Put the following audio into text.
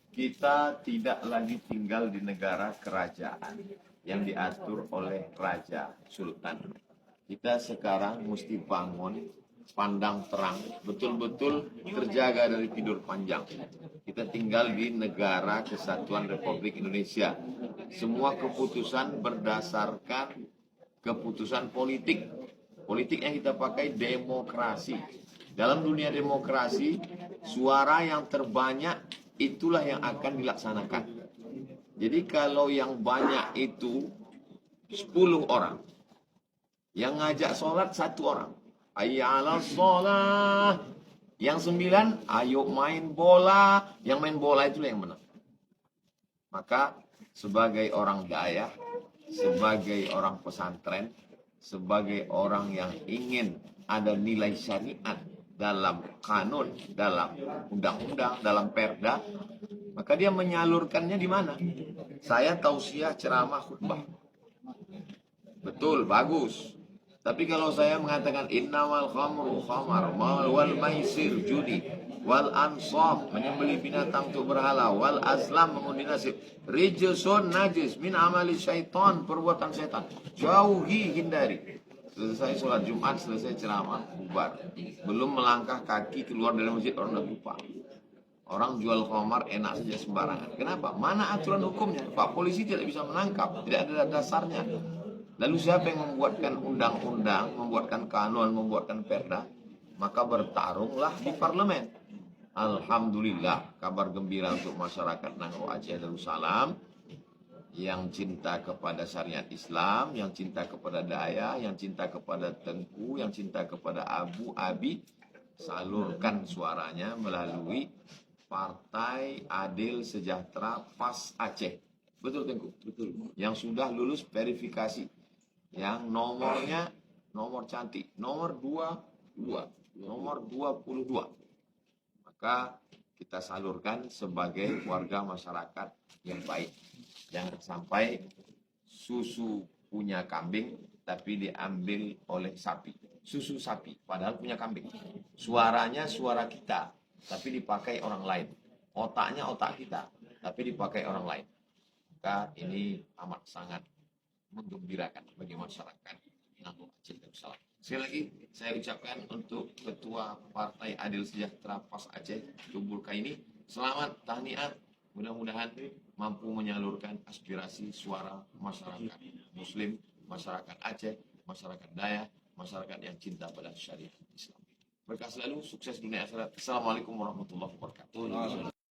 Kita tidak lagi tinggal di negara kerajaan yang diatur oleh raja sultan. Kita sekarang mesti bangun, pandang terang, betul-betul terjaga dari tidur panjang. Kita tinggal di negara kesatuan Republik Indonesia. Semua keputusan berdasarkan keputusan politik. Politik yang kita pakai demokrasi. Dalam dunia demokrasi, suara yang terbanyak itulah yang akan dilaksanakan. Jadi kalau yang banyak itu 10 orang, yang ngajak sholat 1 orang, hayya 'alas sholat. Yang 9, ayo main bola. Yang main bola itulah yang menang. Maka sebagai orang daya, sebagai orang pesantren, sebagai orang yang ingin ada nilai syariat dalam kanun, dalam undang-undang, dalam perda, maka dia menyalurkannya di mana? Saya tausiah, ceramah, khutbah. Betul, bagus. Tapi kalau saya mengatakan innamal khamru khamar wal maisir judi wal ansab menyembelih binatang untuk berhala wal azlam mengundi nasib rijsun najis min amali syaitan, perbuatan setan, jauhi, hindari. Selesai sholat Jumat, selesai ceramah, bubar. Belum melangkah kaki keluar dari masjid, orang udah lupa. Orang jual khamar enak saja sembarangan. Kenapa? Mana aturan hukumnya? Pak polisi tidak bisa menangkap, tidak ada dasarnya. Lalu siapa yang membuatkan undang-undang, membuatkan kanun, membuatkan perda? Maka bertarunglah di parlemen. Alhamdulillah, kabar gembira untuk masyarakat Nangro Aceh Darussalam yang cinta kepada syariat Islam, yang cinta kepada daya, yang cinta kepada Tengku, yang cinta kepada Abu Abi, salurkan suaranya melalui Partai Adil Sejahtera PAS Aceh. Betul Tengku? Betul. Yang sudah lulus verifikasi. Yang nomornya nomor cantik, nomor 22, nomor 22. Maka kita salurkan sebagai warga masyarakat yang baik. Jangan sampai susu punya kambing tapi diambil oleh sapi. Susu sapi padahal punya kambing. Suaranya suara kita tapi dipakai orang lain. Otaknya otak kita tapi dipakai orang lain. Maka ini amat sangat menggembirakan bagi masyarakat Nangro Aceh Darussalam. Sekali lagi saya ucapkan untuk Ketua Partai Adil Sejahtera PAS Aceh Tubul Kaini, selamat, tahniah, mudah-mudahan mampu menyalurkan aspirasi suara masyarakat Muslim, masyarakat Aceh, masyarakat Dayak, masyarakat yang cinta pada syariat Islam. Berkah selalu, sukses dunia akhirat. Assalamualaikum warahmatullahi wabarakatuh.